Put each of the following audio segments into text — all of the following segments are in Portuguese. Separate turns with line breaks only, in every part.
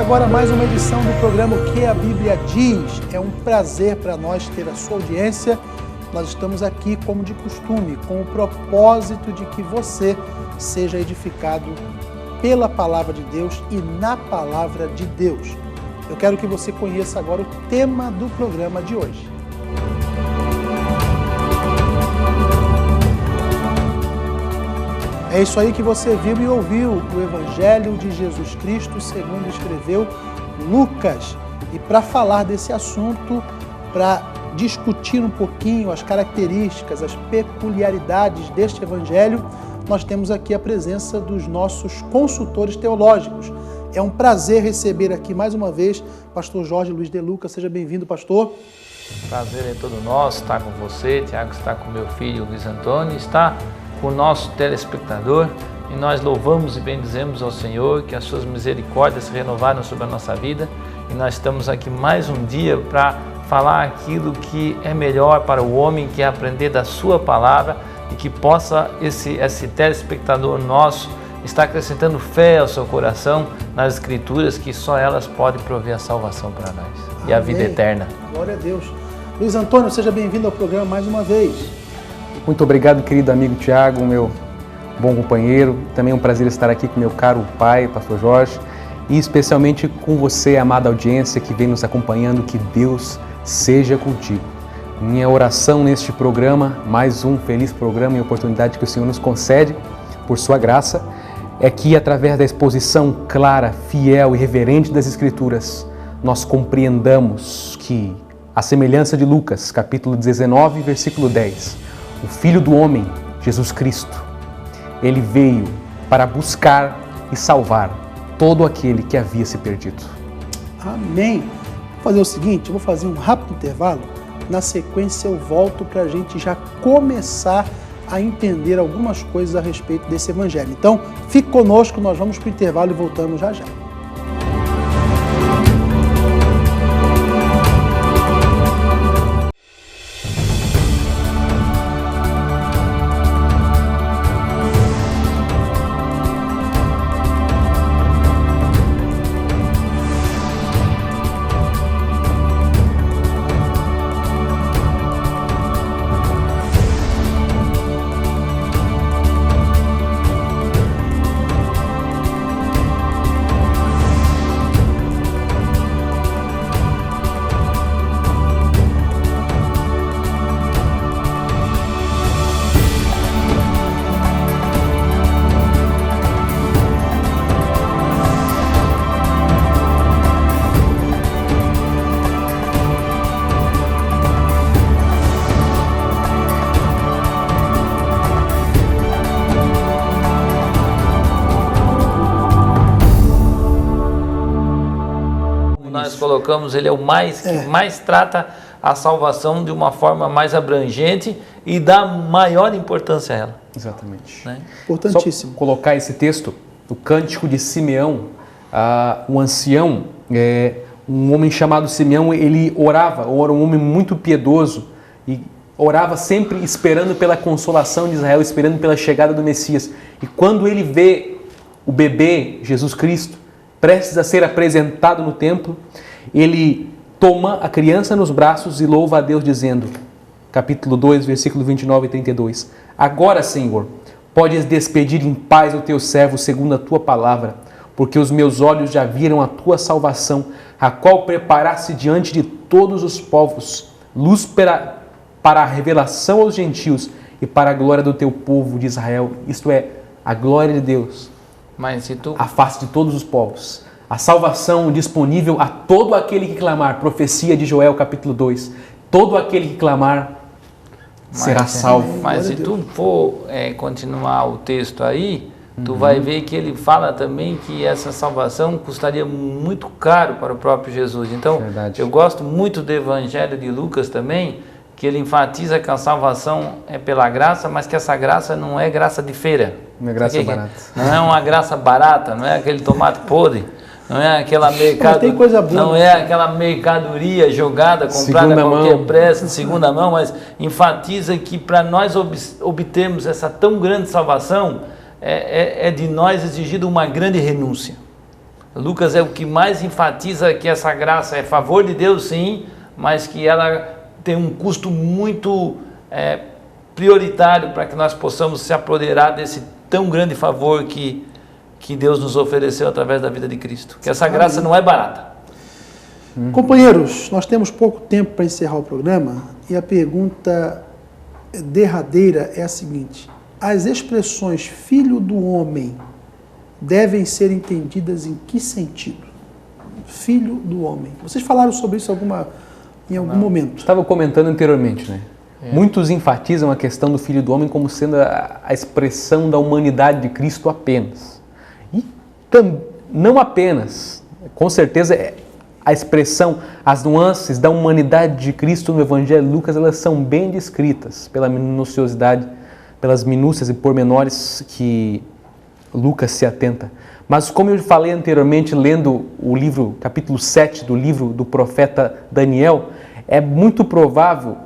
agora mais uma edição do programa O que a Bíblia Diz. É um prazer para nós ter a sua audiência. Nós estamos aqui, como de costume, com o propósito de que você seja edificado pela Palavra de Deus e na Palavra de Deus. Eu quero que você conheça agora o tema do programa de hoje. É isso aí que você viu e ouviu, o Evangelho de Jesus Cristo, segundo escreveu Lucas. E para falar desse assunto, para discutir um pouquinho as características, as peculiaridades deste Evangelho, nós temos aqui a presença dos nossos consultores teológicos. É um prazer receber aqui mais uma vez pastor Jorge Luiz de Lucas. Seja bem-vindo, pastor.
Prazer é todo nosso estar com você, Tiago, está com meu filho Luiz Antônio, está com o nosso telespectador, e nós louvamos e bendizemos ao Senhor, que as suas misericórdias se renovaram sobre a nossa vida, e nós estamos aqui mais um dia para falar aquilo que é melhor para o homem, que é aprender da sua palavra, e que possa esse telespectador nosso estar acrescentando fé ao seu coração nas Escrituras, que só elas podem prover a salvação para nós. Amém. E a vida eterna.
Glória a Deus. Luiz Antônio, seja bem-vindo ao programa mais uma vez.
Muito obrigado, querido amigo Tiago, meu bom companheiro. Também é um prazer estar aqui com meu caro pai, pastor Jorge, e especialmente com você, amada audiência que vem nos acompanhando. Que Deus seja contigo. Minha oração neste programa, mais um feliz programa e oportunidade que o Senhor nos concede por sua graça, é que através da exposição clara, fiel e reverente das Escrituras, nós compreendamos que, a semelhança de Lucas, capítulo 19, versículo 10, o Filho do Homem, Jesus Cristo, ele veio para buscar e salvar todo aquele que havia se perdido.
Amém. Vou fazer o seguinte, eu vou fazer um rápido intervalo. Na sequência eu volto para a gente já começar a entender algumas coisas a respeito desse evangelho. Então, fique conosco, nós vamos para o intervalo e voltamos já já.
Colocamos, ele é o que mais trata a salvação de uma forma mais abrangente e dá maior importância a ela.
Exatamente.
Né?
Importantíssimo.
Só colocar esse texto, o Cântico de Simeão, o ancião, um homem chamado Simeão, ele orava, era um homem muito piedoso e orava sempre esperando pela consolação de Israel, esperando pela chegada do Messias. E quando ele vê o bebê, Jesus Cristo, prestes a ser apresentado no templo, ele toma a criança nos braços e louva a Deus dizendo, capítulo 2, versículo 29 e 32, agora, Senhor, podes despedir em paz o teu servo segundo a tua palavra, porque os meus olhos já viram a tua salvação, a qual preparaste diante de todos os povos, luz para a revelação aos gentios e para a glória do teu povo de Israel, isto é, a glória de Deus, a face de todos os povos. A salvação disponível a todo aquele que clamar. Profecia de Joel, capítulo 2. Todo aquele que clamar será salvo.
Mas se tu for continuar o texto aí, tu vai ver que ele fala também que essa salvação custaria muito caro para o próprio Jesus. Então, eu gosto muito do Evangelho de Lucas também, que ele enfatiza que a salvação é pela graça, mas que essa graça não é graça de feira.
Não é graça barata.
Não é uma graça barata, não é aquele tomate podre. Não é aquela
não
é aquela mercadoria jogada, comprada a qualquer preço, de segunda mão, mas enfatiza que para nós obtermos essa tão grande salvação, é de nós exigido uma grande renúncia. Lucas é o que mais enfatiza que essa graça é favor de Deus, sim, mas que ela tem um custo muito prioritário para que nós possamos se apoderar desse tão grande favor que Deus nos ofereceu através da vida de Cristo. Que essa graça não é barata.
Companheiros, nós temos pouco tempo para encerrar o programa e a pergunta derradeira é a seguinte: as expressões filho do homem devem ser entendidas em que sentido? Filho do homem. Vocês falaram sobre isso em algum momento.
Estava comentando anteriormente, né? Muitos enfatizam a questão do Filho do Homem como sendo a expressão da humanidade de Cristo apenas. E não apenas, com certeza a expressão, as nuances da humanidade de Cristo no Evangelho de Lucas, elas são bem descritas pela minuciosidade, pelas minúcias e pormenores que Lucas se atenta. Mas como eu falei anteriormente, lendo o livro, capítulo 7 do livro do profeta Daniel, é muito provável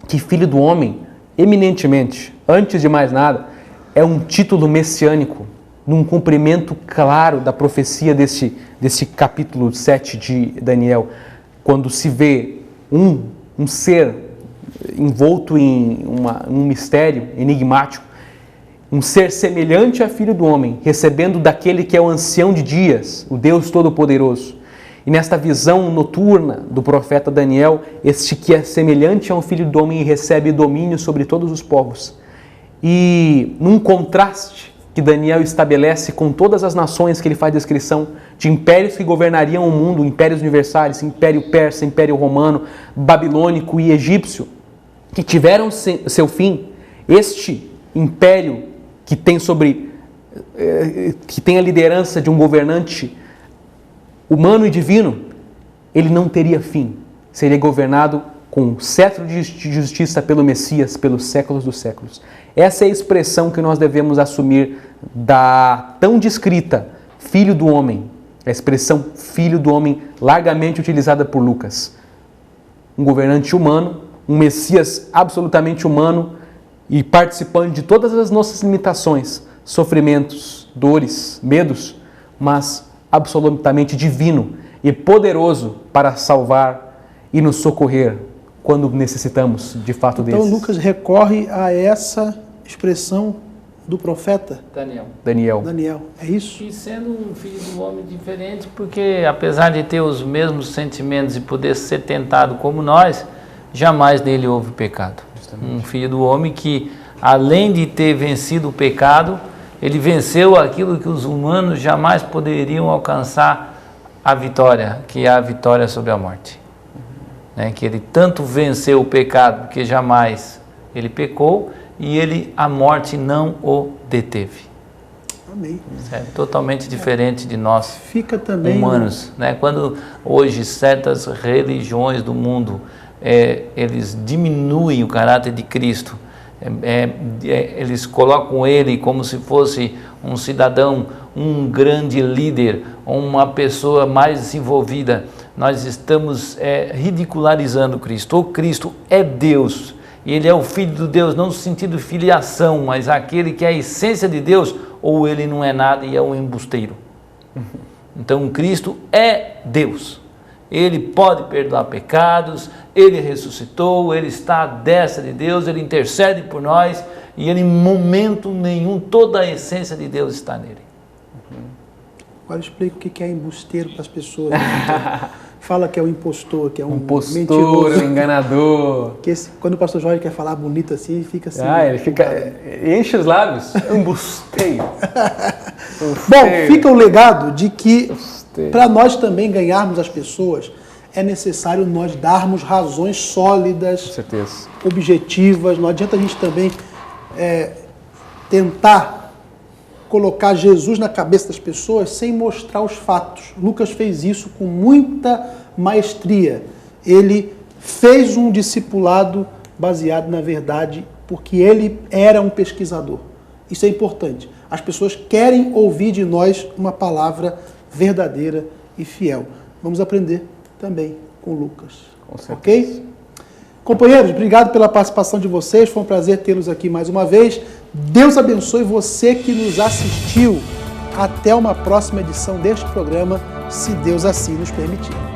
que Filho do Homem, eminentemente, antes de mais nada, é um título messiânico, num cumprimento claro da profecia desse capítulo 7 de Daniel, quando se vê um ser envolto em um mistério enigmático, um ser semelhante a Filho do Homem, recebendo daquele que é o ancião de dias, o Deus Todo-Poderoso. E nesta visão noturna do profeta Daniel, este que é semelhante a um Filho do Homem e recebe domínio sobre todos os povos. E num contraste que Daniel estabelece com todas as nações que ele faz descrição de impérios que governariam o mundo, impérios universais, império persa, império romano, babilônico e egípcio, que tiveram seu fim, este império que tem a liderança de um governante humano e divino, ele não teria fim. Seria governado com cetro de justiça pelo Messias, pelos séculos dos séculos. Essa é a expressão que nós devemos assumir da tão descrita Filho do Homem, a expressão Filho do Homem largamente utilizada por Lucas. Um governante humano, um Messias absolutamente humano e participante de todas as nossas limitações, sofrimentos, dores, medos, mas absolutamente divino e poderoso para salvar e nos socorrer quando necessitamos de fato deles.
Então Lucas recorre a essa expressão do profeta Daniel. É isso?
E sendo um filho do homem diferente, porque apesar de ter os mesmos sentimentos e poder ser tentado como nós, jamais nele houve pecado. Justamente. Um filho do homem que, além de ter vencido o pecado, ele venceu aquilo que os humanos jamais poderiam alcançar a vitória, que é a vitória sobre a morte. Que ele tanto venceu o pecado que jamais ele pecou e a morte não o deteve.
Amém.
É totalmente diferente de nós
Fica também
humanos. Quando hoje certas religiões do mundo eles diminuem o caráter de Cristo, eles colocam ele como se fosse um cidadão, um grande líder, uma pessoa mais desenvolvida. Nós estamos ridicularizando Cristo. O Cristo é Deus, e Ele é o Filho de Deus, não no sentido de filiação, mas aquele que é a essência de Deus, ou Ele não é nada e é um embusteiro. Então Cristo é Deus. Ele pode perdoar pecados, Ele ressuscitou, Ele está à destra de Deus, Ele intercede por nós e Ele, em momento nenhum, toda a essência de Deus está nele.
Agora explica o que é embusteiro para as pessoas. Fala que é um impostor, que é um
impostor,
mentiroso.
Um enganador.
Quando o pastor Jorge quer falar bonito assim, fica assim.
Ele enche os lábios. Embusteiro.
Bom, fica o legado de que para nós também ganharmos as pessoas, é necessário nós darmos razões sólidas,
com certeza,
objetivas. Não adianta a gente também tentar colocar Jesus na cabeça das pessoas sem mostrar os fatos. Lucas fez isso com muita maestria. Ele fez um discipulado baseado na verdade, porque ele era um pesquisador. Isso é importante. As pessoas querem ouvir de nós uma palavra verdadeira e fiel. Vamos aprender também com Lucas.
Com certeza.
Ok? Companheiros, obrigado pela participação de vocês. Foi um prazer tê-los aqui mais uma vez. Deus abençoe você que nos assistiu. até uma próxima edição deste programa, se Deus assim nos permitir.